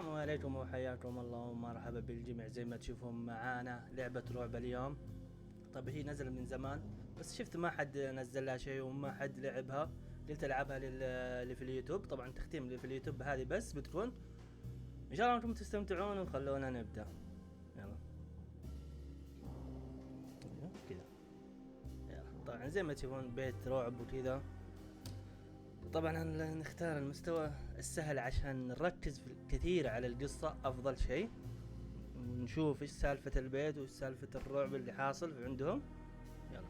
السلام عليكم وحياكم الله ومرحبا بالجميع. زي ما تشوفون معانا لعبة رعب اليوم. طب هي نزل من زمان بس شفت ما حد نزل لها شيء وما حد لعبها. قلت العبها اللي في اليوتيوب. طبعا تختيم اللي في اليوتيوب هذه بس بتكون ان شاء الله انكم تستمتعون وخلونا نبدأ. يلا كذا. يلا طبعا زي ما تشوفون بيت رعب وكذا. طبعا نختار المستوى السهل عشان نركز كثير على القصة افضل شيء، ونشوف ايش سالفة البيت وايش سالفة الرعب اللي حاصل عندهم. يلا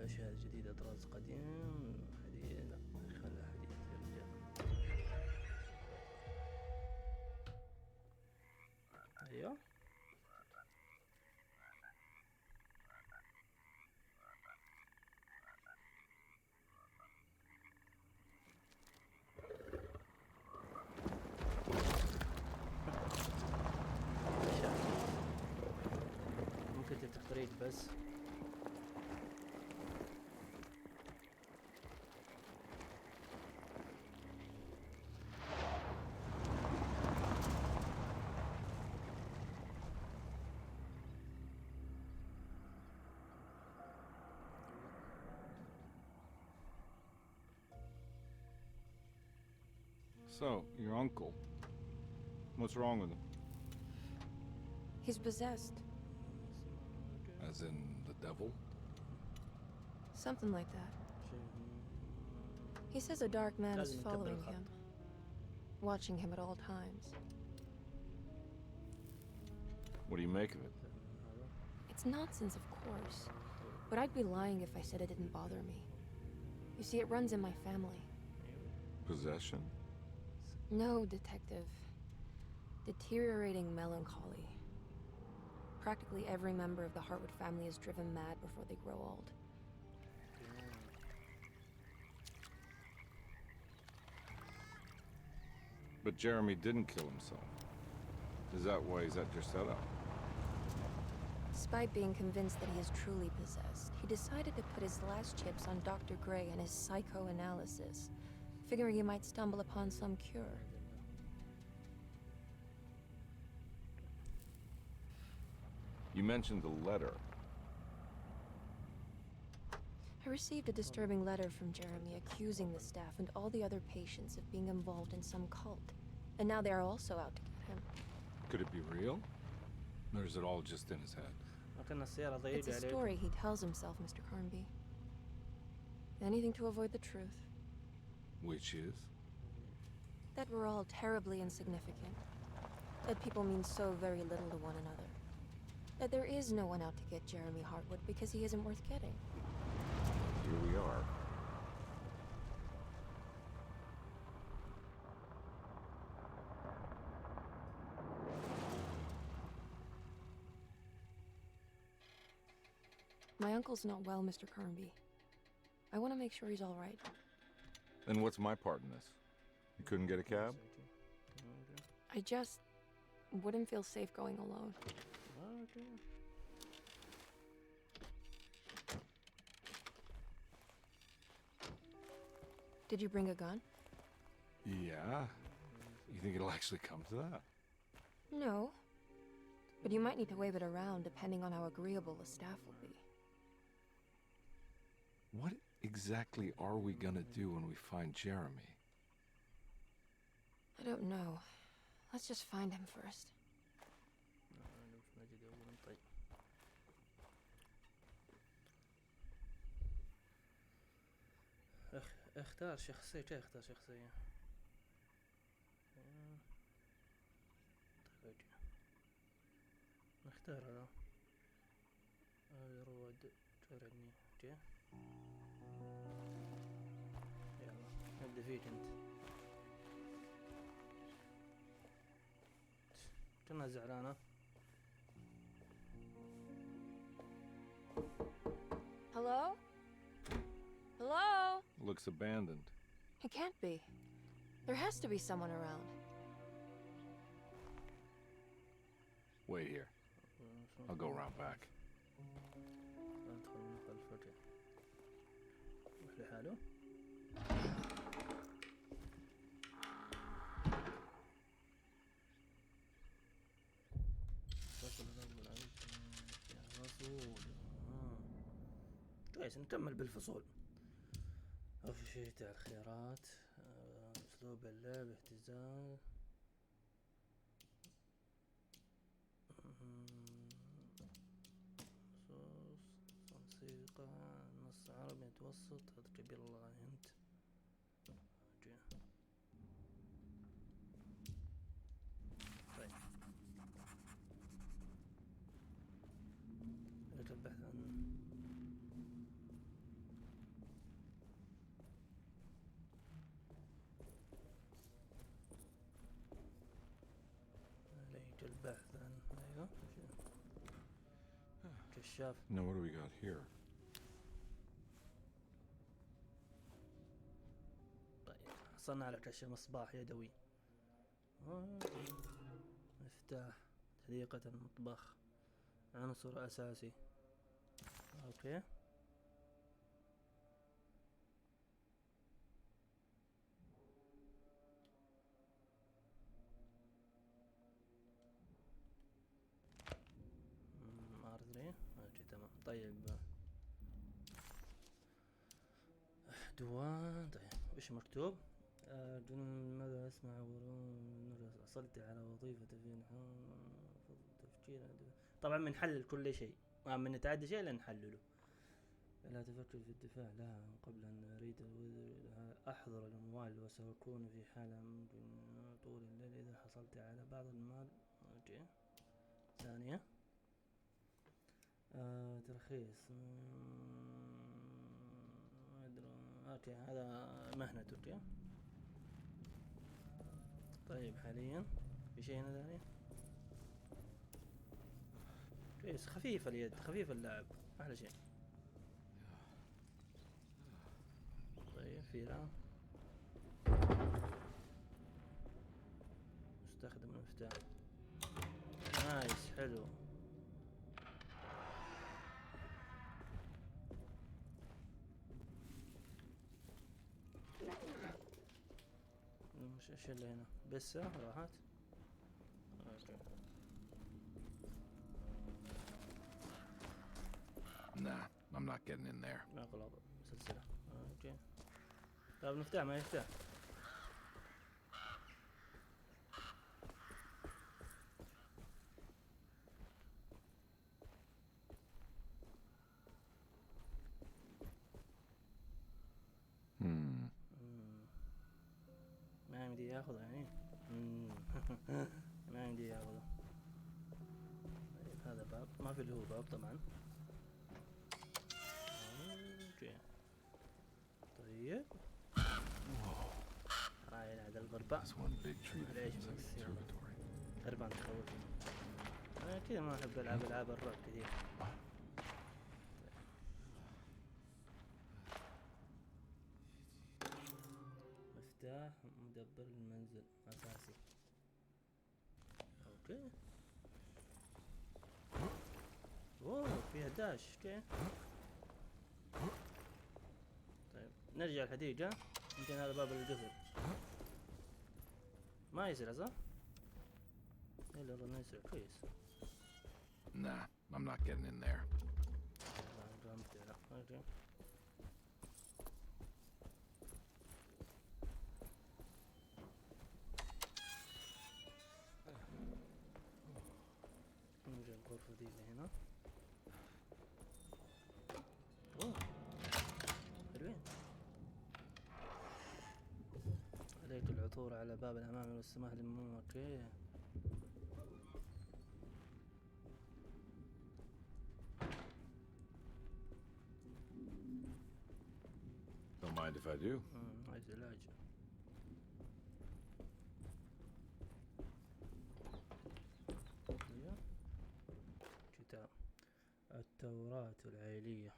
اشياء جديدة، طراز قديم، حديث، لا خلها حديث يا رجال. ايوه ممكن تفتح طريق بس. So, your uncle. What's wrong with him? He's possessed. As in the devil? Something like that. He says a dark man is following him, watching him at all times. What do you make of it? It's nonsense, of course, but I'd be lying if I said it didn't bother me. You see, it runs in my family. Possession? No, Detective. Deteriorating melancholy. Practically every member of the Hartwood family is driven mad before they grow old. But Jeremy didn't kill himself. Is that why he's at your setup? Despite being convinced that he is truly possessed, he decided to put his last chips on Dr. Gray and his psychoanalysis, figuring he might stumble upon some cure. You mentioned the letter. I received a disturbing letter from Jeremy accusing the staff and all the other patients of being involved in some cult. And now they are also out to get him. Could it be real? Or is it all just in his head? It's a story he tells himself, Mr. Carnby. Anything to avoid the truth. Which is? That we're all terribly insignificant. That people mean so very little to one another. That there is no one out to get Jeremy Hartwood because he isn't worth getting. Here we are. My uncle's not well, Mr. Carnby. I want to make sure he's all right. Then what's my part in this? You couldn't get a cab? I just wouldn't feel safe going alone. Did you bring a gun? Yeah. You think it'll actually come to that? No. But you might need to wave it around depending on how agreeable the staff will be. What exactly are we gonna do when we find Jeremy? I don't know. Let's just find him first. اختار شخصية. كيف اختار شخصية؟ نختار هذا الرواد ترني. اوكي يلا نبدأ فيك انت. كنا زعلانة. Hello? Hello? Looks abandoned. It can't be. There has to be someone around. Wait here. I'll go around back. ادخل من خلفك. روح لحاله. كويس نكمل بالفصول. أفشيت على الخيارات، أسلوب اللعب، اهتزاز، نصوص، موسيقى، نص عربي متوسط، هذا كبير الله أنت. طيب البحث عن البحث عن ايوه كشاف. Now what do we got here? طيب حصلنا على كشف مصباح يدوي، مفتاح، حديقة المطبخ، عنصر أساسي. أوكي R3 اوكي تمام. طيب دوان. طيب وش مكتوب؟ ماذا اسمع حصلت على وظيفة في تفكير. طبعا بنحلل كل شيء، من نتعدى شيء لنحلله. لا تفكر في الدفاع لها قبل أن أريد أحضر الأموال، وسأكون في حالة ممكن طول الليل إذا حصلت على بعض المال. أوكي ثانية ترخيص اوكي هذا مهنة. اوكي طيب حاليا في شيء هنا ثاني؟ كويس، خفيف اليد، خفيف اللعب، احلى شيء. طيب في لا استخدم المفتاح. نايس حلو. مش ايش اللي هنا؟ بس راحت. اوكي Nah, I'm not getting in there. ما غلط سلسلة. اوكي طيب المفتاح ما يفتح. ما يمدي ياخذه يعني. ما يمدي ياخذه. طيب هذا باب، ما في اللي هو باب طبعا. اوكي طيب رايح على الغربة. ليش بس غربان تخوف. انا كذا ما احب العاب الرعب كثير. مفتاح مدبر المنزل اساسي. اوكي اوه فيها داش. اوكي طيب نرجع الحديقة. يمكن هذا باب القفل ما يسرع صح؟ يلا والله يسرع كويس. Nah, I'm not getting in there. اوكي نرجع الغرفة دي اللي هنا. اوه حلوين. عليك العثور على باب الأمامي والسماح للمرور. اوكي Don't mind if I do. عايز علاج. كتاب التوراة العائلية.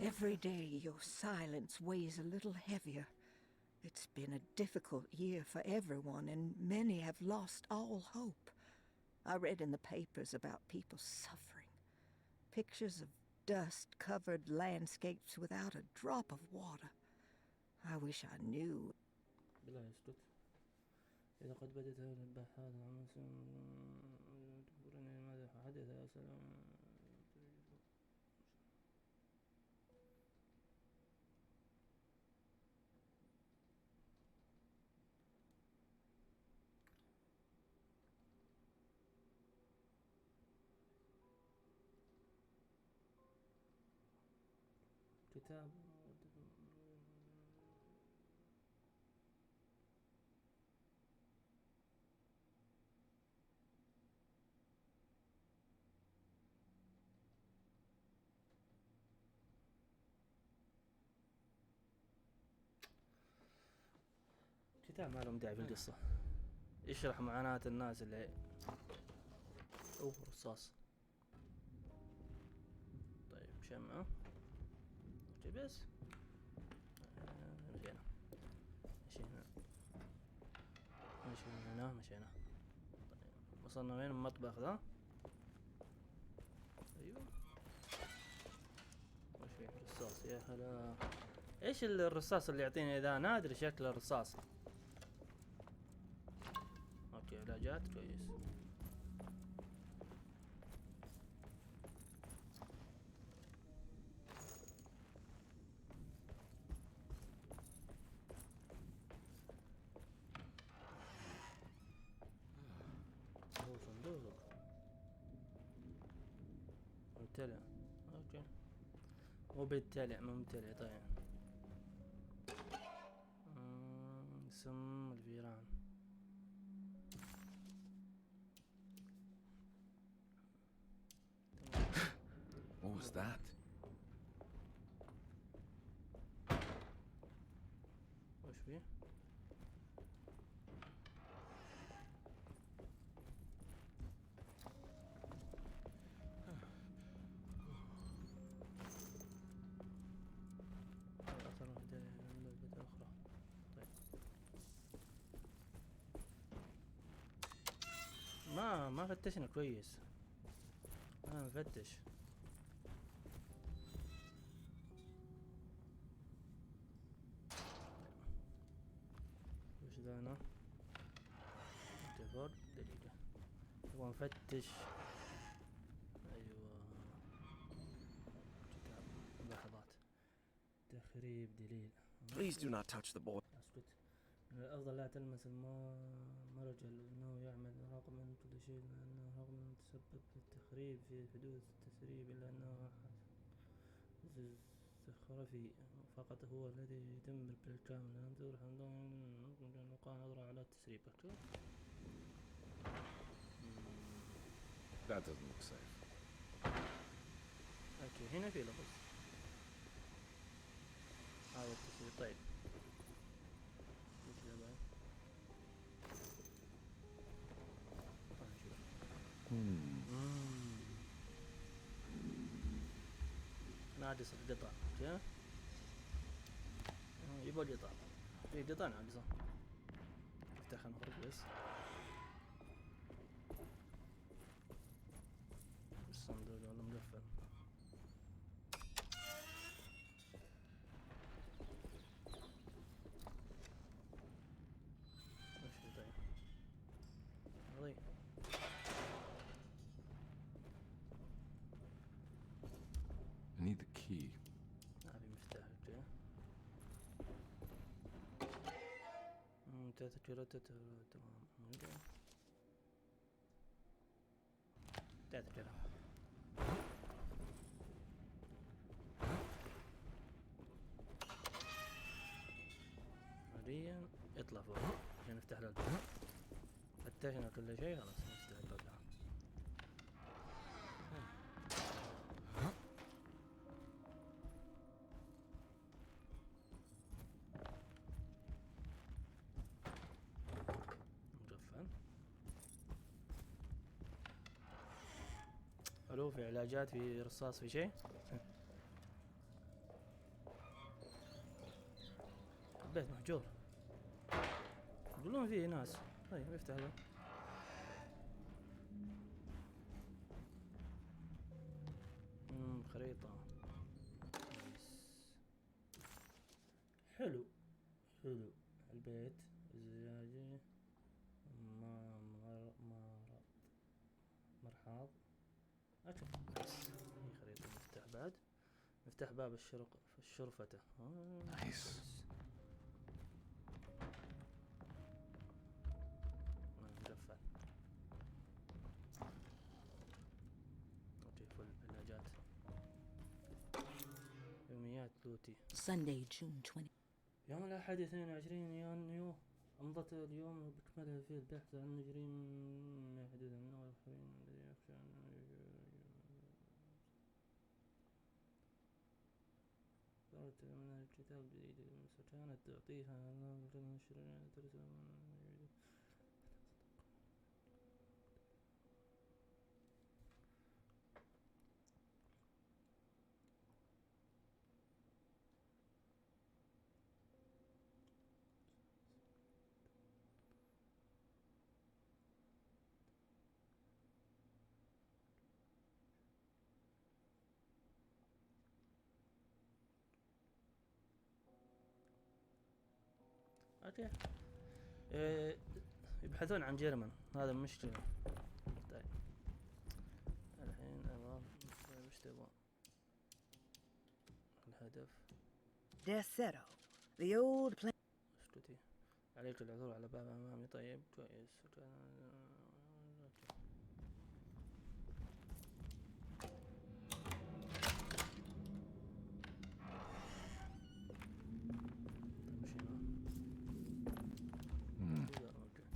Every day your silence weighs a little heavier. It's been a difficult year for everyone, and many have lost all hope. I read in the papers about people suffering. Pictures of dust-covered landscapes without a drop of water. I wish I knew. بالله يسكت. إذا قد بدت البحث هذا عن تخبرني ماذا حدث. كتاب. كتاب ما لهم داعي في القصة، يشرح معاناة الناس اللي رصاص. طيب شمعة. اوكي بس مشينا مشينا. طيب وصلنا وين؟ المطبخ ذا. ايوه وش فيه؟ رصاص. يا هلا. ايش الرصاص اللي يعطيني ذا؟ نادر شكل الرصاص. اوكي علاجات كويس. هو صندوق ممتلئ. اوكي ممتلئ. طيب سم الفيران. What was that? وش فيه؟ أثر هدايا للعبة أخرى. طيب ما فتشنا كويس. أنا مفتش. وش ذا أنا؟ انتظار دقيقة. نبغى نفتش. أيوة كتاب ملاحظات. تخريب دليل. Please do not touch the boy. اسكت. من الأفضل لا تلمس المرج لأنه يعمل رغم كل شيء، لأنه رغم تسبب بالتخريب في حدوث التسريب، إلا أنه زخرفي فقط هو الذي يدمر بالكامل. ننظر نقاط نظرة على التسريب. That doesn't look safe. اوكي هنا في لغز. هذا التسريب. طيب وش ذا بعد؟ ناقص القطع. اوكي يبغى القطع. في قطع ناقصة. افتح نخرج بس. الصندوق والله مقفل. وش في طيب؟ غضي. I need the key. هذه مفتاح. اوكي تذكرة تذكرة. حاليا اطلع فوق عشان نفتح له الباب. فتشنا كل شيء خلاص نفتح الباب الآن. مقفل. الو في علاجات، في رصاص، في شيء. البيت محجور. يقولون فيه ناس. طيب افتح له. خريطة. حلو البيت زجاجي. مرحاض. اوكي هي خريطة. مفتاح بعد. مفتاح باب الشرفة. Nice. مقفل. اوكي فل علاجات. يوميات يوميات لوتي. Sunday, June 20. يوم الأحد 22 يونيو أمضت اليوم بكمله في البحث عن مجرم يحدث من الآخرين الذي يخشى قرأت من الكتاب الجديد كانت تعطيها النشر ترسل اوكي. يبحثون عن جيرمان، هذا مشكلة. طيب الحين وش تبغى؟ الهدف Desero, the old plan. اسكتي. عليك العثور على باب امامي. طيب كويس.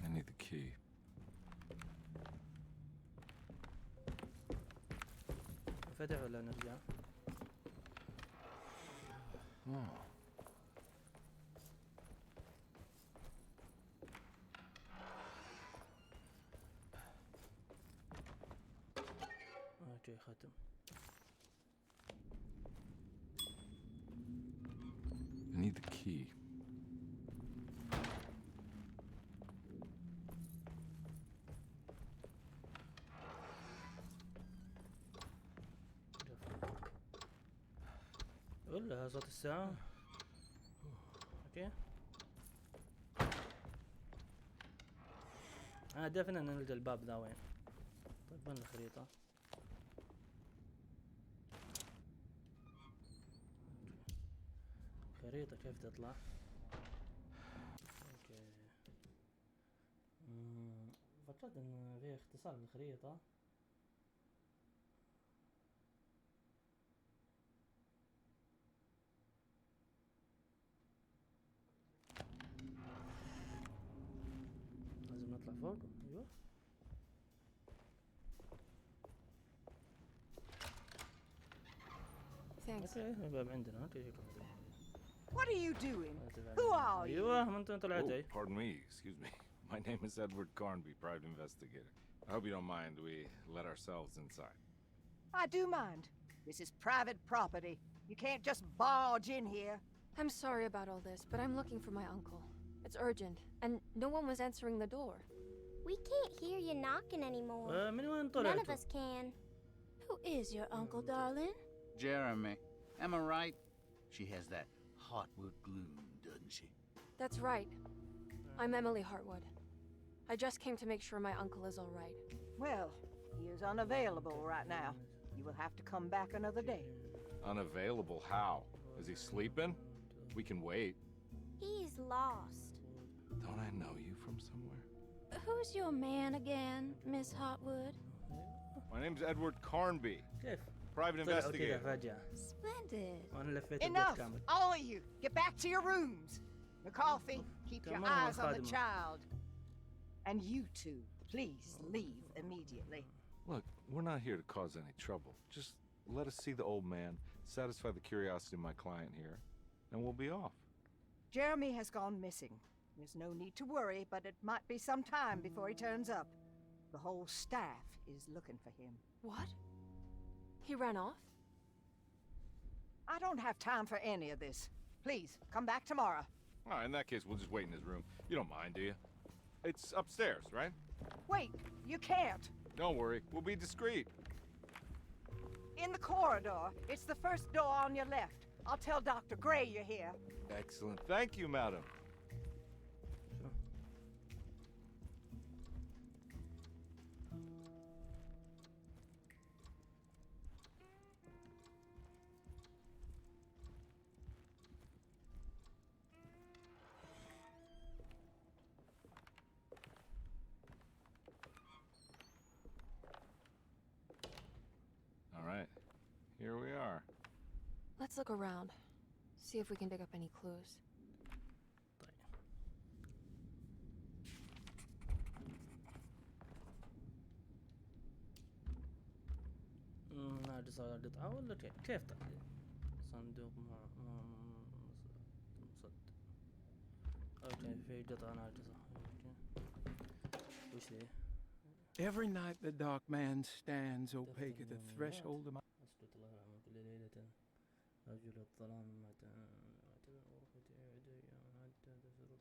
I need the key. فتح ولا نرجع؟ اوكي ختم. I need the key. ولا صوت الساعة. اوكي. هدفنا ان نلقى الباب ذا وين. طيب وين الخريطة؟ خريطة كيف تطلع؟ اوكي. فكرت ان في اختصار للخريطة. لازم نطلع فوق. ايوه. Thanks. اوكي الباب عندنا. اوكي. What are you doing? Who are you? ايوه ما انت طلعت. Oh, pardon me, excuse me. My name is Edward Carnby, private investigator. I hope you don't mind we let ourselves inside. I do mind. This is private property. You can't just barge in here. I'm sorry about all this, but I'm looking for my uncle. It's urgent, and no one was answering the door. We can't hear you knocking anymore. من وين None of طلعتوا؟ us can. Who is your uncle, darling? Jeremy. Am I right? She has that heartwood gloom, doesn't she? That's right. I'm Emily Hartwood. I just came to make sure my uncle is all right. Well, he is unavailable right now. You will have to come back another day. Unavailable how? Is he sleeping? We can wait. He's lost. Don't I know you from somewhere? Who's your man again, Miss Hartwood? My name's Edward Carnby, كيف؟ private طلعوا كذا investigator. Splendid. فجأة وانا لفيت البيت Enough! كامل. All of you, get back to your rooms. McCarthy, keep your Come on, eyes on the Khadima. child. And you two, please leave immediately. Look, we're not here to cause any trouble. Just let us see the old man, satisfy the curiosity of my client here, and we'll be off. Jeremy has gone missing. There's no need to worry, but it might be some time before he turns up. The whole staff is looking for him. What? He ran off? I don't have time for any of this. Please, come back tomorrow. All right, in that case, we'll just wait in his room. You don't mind, do you? It's upstairs, right? Wait, you can't. Don't worry, we'll be discreet. In the corridor. It's the first door on your left. I'll tell Dr. Gray you're here. Excellent. Thank you, madam. All right, here we are. Let's look around. See if we can dig up any clues. طيب ناقص قطعة ولا كيف طيب؟ صندوق مصد. اوكي في قطعة ناقصة. وش ذي؟ Every night the dark man stands opaque at the threshold of my... أسكت الله يرحمه كل ليلة رجل الظلام حتى تسرب.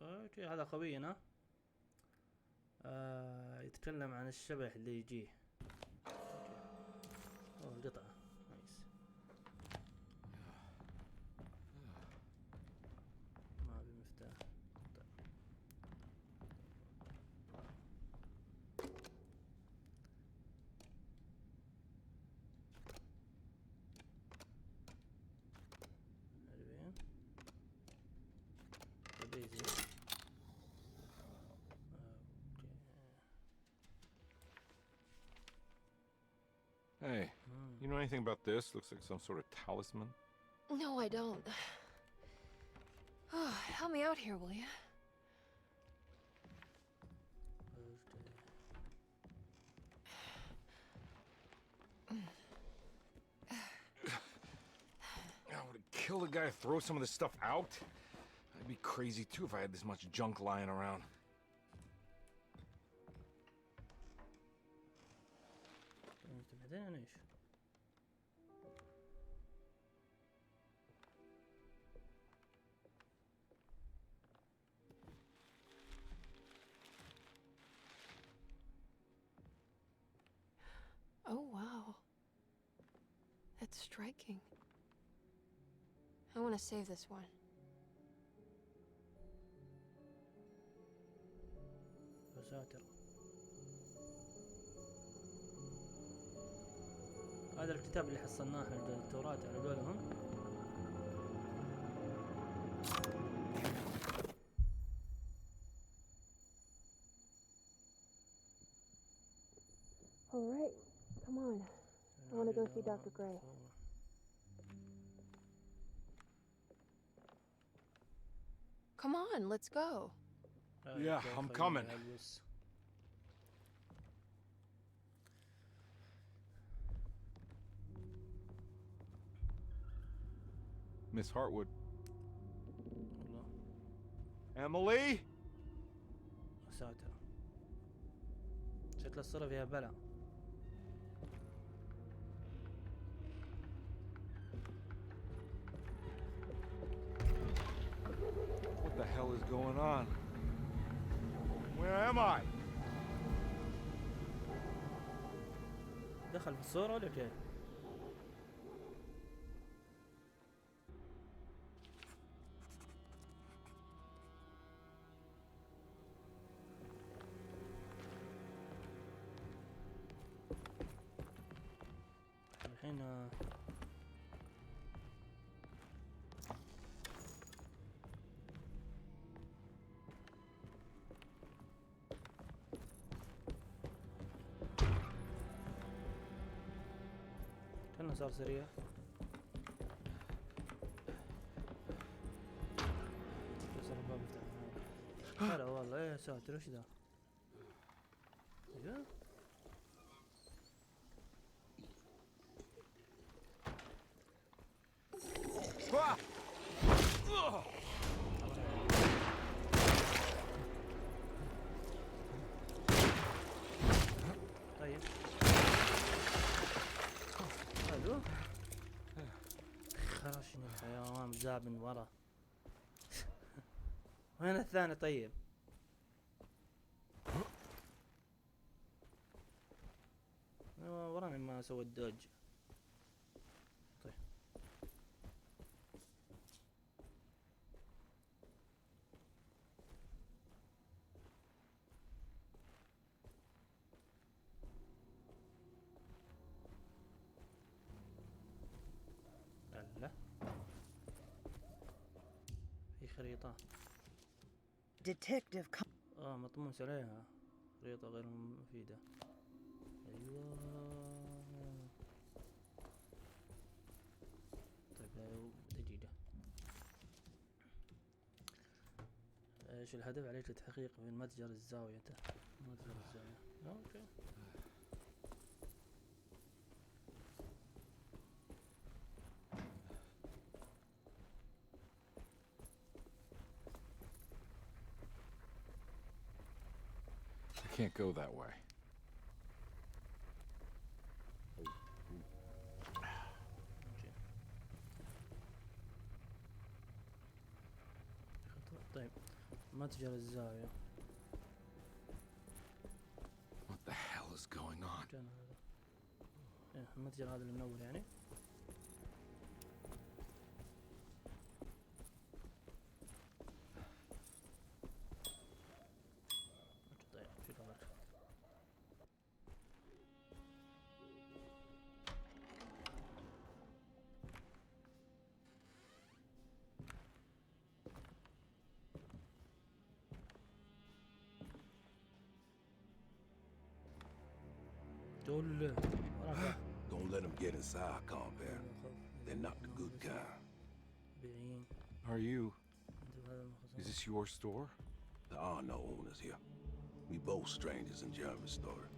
اوكي هذا خوينا يتكلم عن الشبح اللي يجيه. اوه القطعة نايس. ما ابي مفتاح. حلوين. بيزي. Hey, you know anything about this? Looks like some sort of talisman. No, I don't. Oh, help me out here, will you? I would kill the guy to throw some of this stuff out. I'd be crazy too if I had this much junk lying around. بعدين ايش؟ Oh, wow. That's striking. I want to save this one. يا ساتر. هذا الكتاب اللي حصلناه عند الدكتورات على قولهم. All right, come on. I want to go see Dr. Gray. Come on, let's go. Yeah, I'm coming. Miss Hartwood. Emily? ساتر. شكل الصورة فيها بلا. What the hell is going on? Where am I? دخل في الصورة ولا كيف؟ الحين كأنه صار سريع. كسر الباب يفتح. هلا والله ايه ساتر وش ذا؟ ايوه طيب حلو. خراشني ذا من ورا. وين الثاني طيب؟ وراني ما سوى الدوج. طيب لا في خريطة. Detective مطموس عليها خريطة غير مفيدة. ايوه طيب دقيقة. ايش الهدف؟ عليك التحقيق من متجر الزاوية. متجر الزاوية اوكي. I can't go that way. طيب متجر الزاوية. What the hell is going on? كان هذا إيه المتجر هذا اللي منور يعني. طيب في دارك. دول وراك. Don't let them get inside, combat. They're not the good kind. بيعين. Are you? هذا المخزن. Is this your store? There are no owners here. We both strangers in Jeremy's story.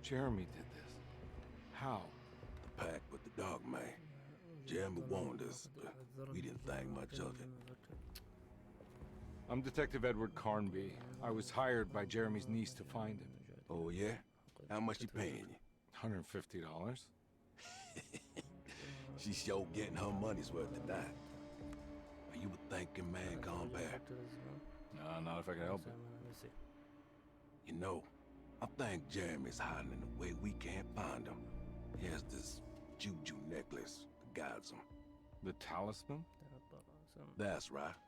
Jeremy did this. How? The pact with the dog man. Jeremy warned us, but we didn't think much of it. I'm Detective Edward Carnby. I was hired by Jeremy's niece to find him. Oh, yeah? How much you paying you? $150. She's sure getting her money's worth tonight. Are you a thinking man, combat? No, not if I can help it. You know, I think Jeremy's hiding in a way we can't find him. He has this juju necklace that guides him. The talisman? That's right.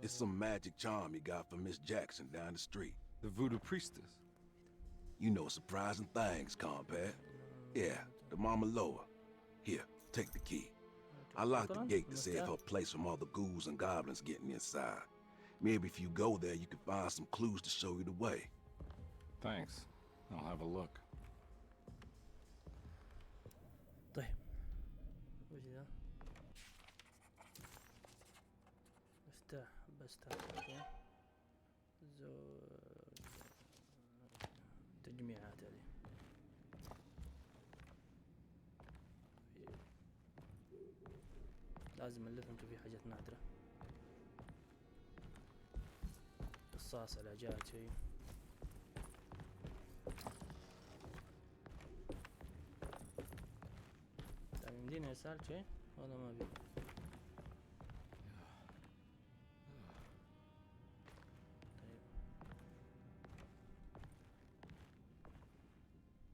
It's some magic charm he got from Miss Jackson down the street. The voodoo priestess? You know surprising things, combat. Yeah, the Mama Loa. Here, take the key. I locked the gate to save her place from all the ghouls and goblins getting inside. Maybe if you go there, you can find some clues to show you the way. Thanks. I'll have a look. طيب وش ذا؟ افتح بستح. اوكي تجميعات هذه. لازم نلف يمكن في حاجات نادرة. قصاص علاجات شيء. طيب يمديني يسار شيء ولا ما بي؟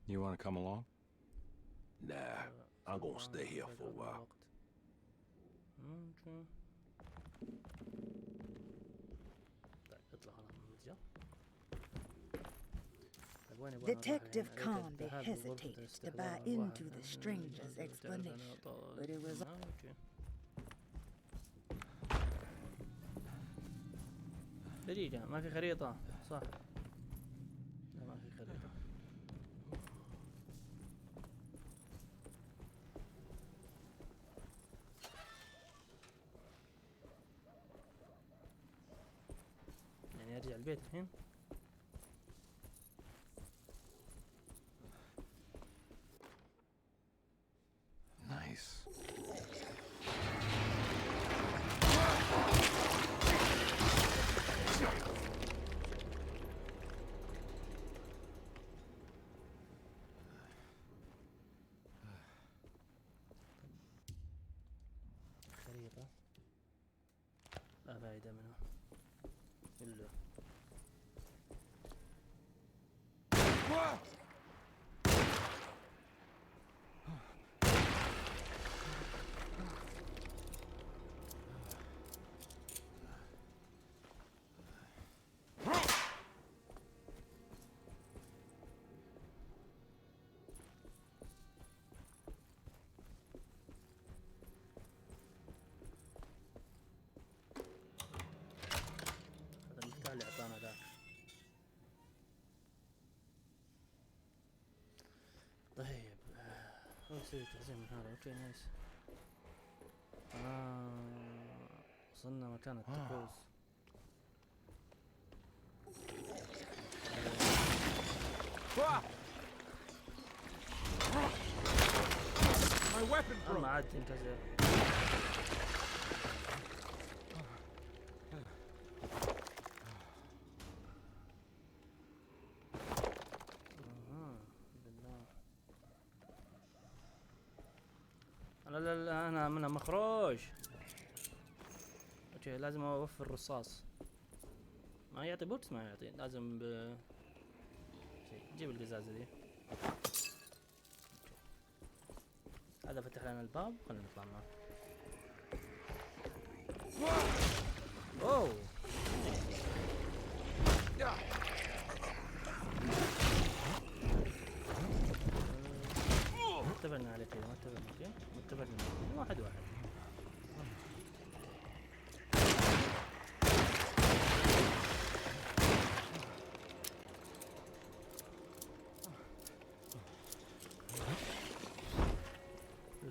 You want to come along? Nah, I'm gonna stay here for a while. ممكن. طيب اطلع خلاص من المتجر. Detective Carnby hesitated to buy into the stranger's explanation, but it was دقيقة ما في خريطة صح؟ لا ما في خريطة. يعني أرجع البيت الحين؟ Nice. خريطة فايدة منه إلا هذا المفتاح اللي أعطانا ذاك. طيب يصير تخزين من هذا. اوكي نايس. وصلنا مكان الطقوس. ما عاد تنتزع. لا انا من مخروج. اوكي لازم اوفر رصاص. ما يعطي بوكس، ما يعطي، لازم جيب القزازة دي. هذا فتح لنا الباب، خلينا نطلع معه. اوه ما اتفقنا عليه كذا، ما اتفقنا. اوكي ما اتفقنا واحد واحد.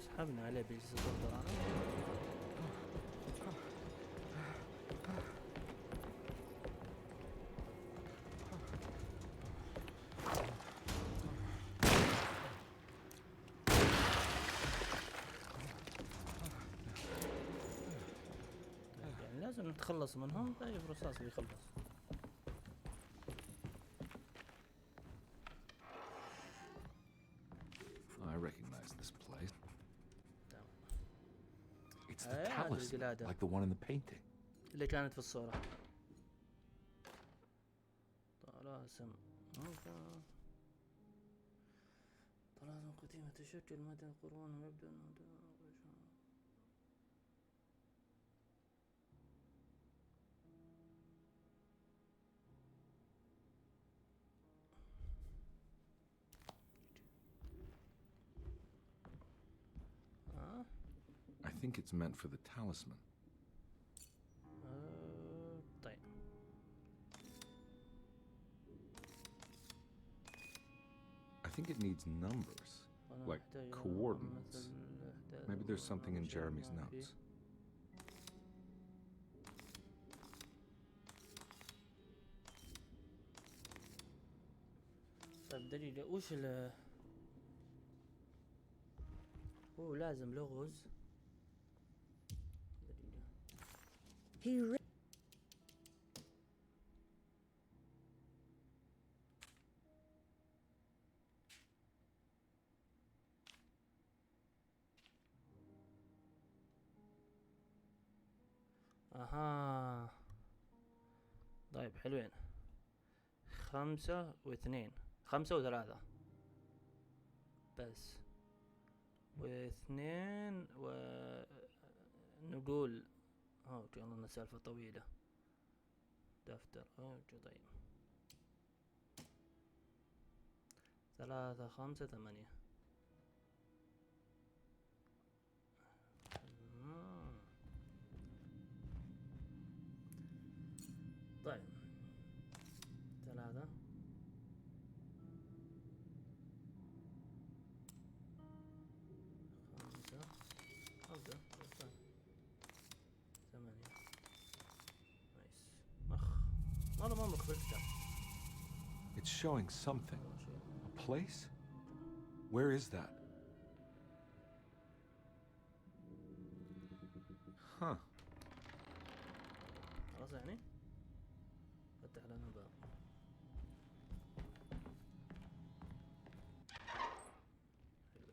سحبنا عليه بجلسة الدوران. يعني لازم نتخلص منهم. طيب رصاص بيخلص. I recognize this place. It's the هذه talisman, القلادة like the one in the painting. اللي كانت في الصورة. طلاسم طلاسم قديمة تشكل مدى القرون ويبدأ I think it's meant for the talisman. طيب I think it needs numbers, like coordinates. Maybe there's something in Jeremy's notes. طيب دليل وش هو لازم لغز. He اها طيب حلوين. 5 و2 5 و3 بس و2 ونقول اوكي والله سالفة طويلة. دفتر اوكي طيب 3 5 8. طيب 3 5 8. نايس. والله ما مخ بالكتاب. It's showing something. A place? Where is that? Huh. خلاص يعني فتح لنا باب.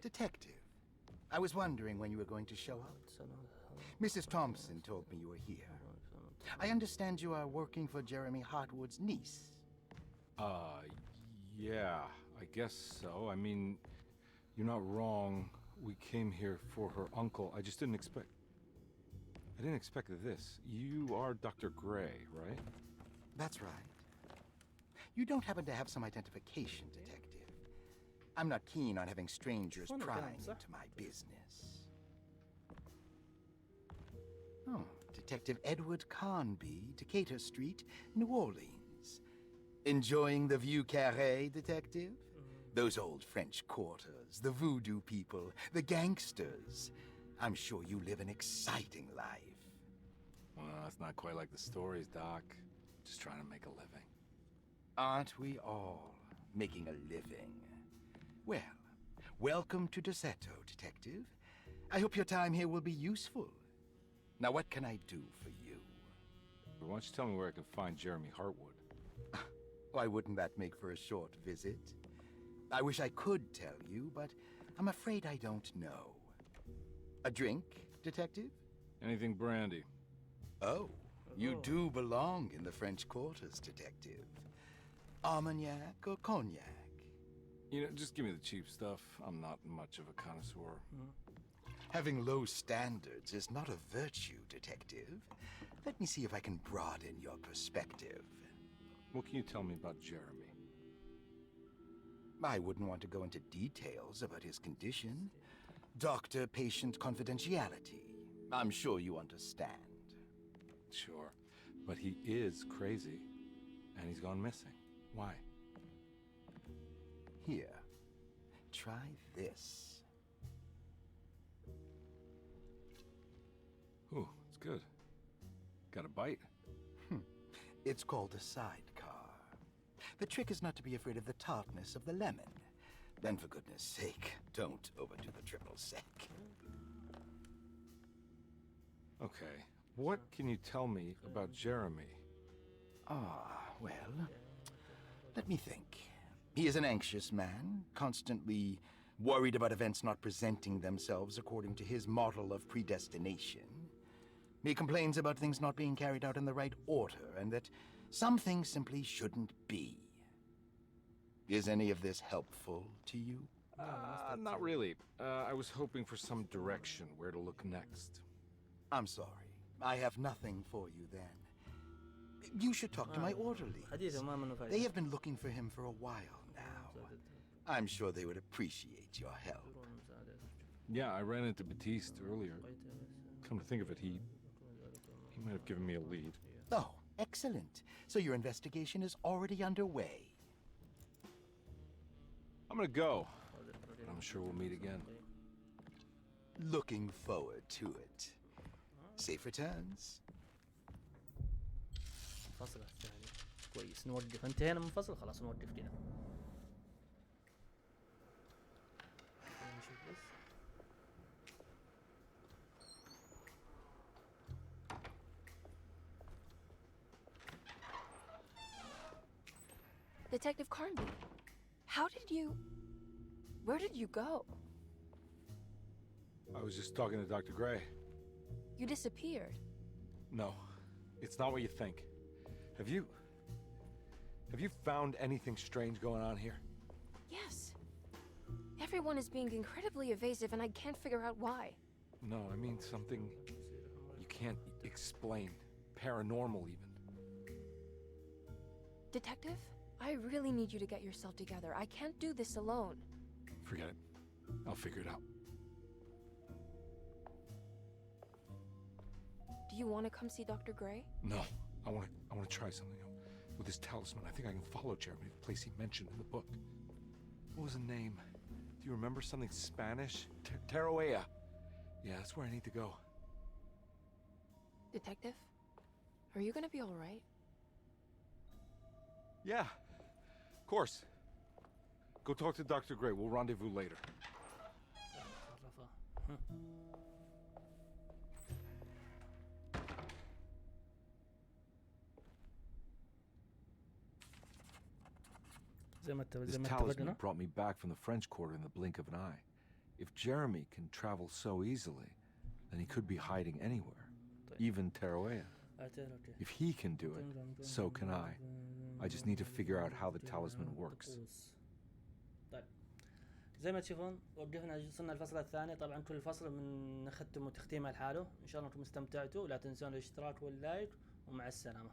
Detective, I was wondering when you were going to show up. Mrs. Thompson told me you were here. I understand you are working for Jeremy Hartwood's niece. Yeah, I guess so. I mean, you're not wrong. We came here for her uncle. I just didn't expect... I didn't expect this. You are Dr. Gray, right? That's right. You don't happen to have some identification, Detective. I'm not keen on having strangers prying into my business. Oh, Detective Edward Carnby, Decatur Street, New Orleans. Enjoying the Vieux Carré, Detective? Those old French quarters, the voodoo people, the gangsters. I'm sure you live an exciting life. Well, it's not quite like the stories, Doc. Just trying to make a living. Aren't we all making a living? Well, welcome to Deseto, Detective. I hope your time here will be useful. Now, what can I do for you? Why don't you tell me where I can find Jeremy Hartwood? Why wouldn't that make for a short visit? I wish I could tell you, but I'm afraid I don't know. A drink, Detective? Anything brandy. Oh, you do belong in the French quarters, Detective. Armagnac or cognac? You know, just give me the cheap stuff. I'm not much of a connoisseur. Having low standards is not a virtue, Detective. Let me see if I can broaden your perspective. What can you tell me about Jeremy? I wouldn't want to go into details about his condition. Doctor-patient confidentiality. I'm sure you understand. Sure, but he is crazy, and he's gone missing. Why? Here, try this. Ooh, it's good. Got a bite? It's called a sidecar. The trick is not to be afraid of the tartness of the lemon. Then, for goodness sake, don't overdo the triple sec. Okay, what can you tell me about Jeremy? Well, let me think. He is an anxious man, constantly worried about events not presenting themselves according to his model of predestination. He complains about things not being carried out in the right order, and that some things simply shouldn't be. Is any of this helpful to you? Not really. I was hoping for some direction where to look next. I'm sorry. I have nothing for you then. You should talk to my orderlies. They have been looking for him for a while now. I'm sure they would appreciate your help. Yeah, I ran into Batiste earlier. Come to think of it, he might have given me a lead. Oh, excellent. So your investigation is already underway. I'm gonna go, but I'm sure we'll meet again. Looking forward to it. Safe returns. منفصلة يعني كويس نوقف انتهينا منفصل خلاص نوقف كده نشوف بس Detective Carnby, where did you go? I was just talking to Dr. Gray. You disappeared. No, it's not what you think. Have you found anything strange going on here? Yes. Everyone is being incredibly evasive and I can't figure out why. No, I mean something you can't explain. Paranormal even. Detective, I really need you to get yourself together. I can't do this alone. Forget it. I'll figure it out. Do you want to come see Dr. Gray? No, I want to try something out. With this talisman, I think I can follow Jeremy to the place he mentioned in the book. What was the name? Do you remember something Spanish? Teroea. Yeah, that's where I need to go. Detective, are you gonna be all right? Yeah, of course. Go talk to Dr. Gray. We'll rendezvous later. This talisman brought me back from the French Quarter in the blink of an eye. If Jeremy can travel so easily, then he could be hiding anywhere, even Teroea. If he can do it, so can I. I just need to figure out how the talisman works. طيب زي ما تشوفون وقفنا وصلنا الفصل الثاني. طبعا كل فصل من نختم وتختيمه لحاله. ان شاء الله انكم استمتعتوا، لا تنسون الاشتراك واللايك، ومع السلامة.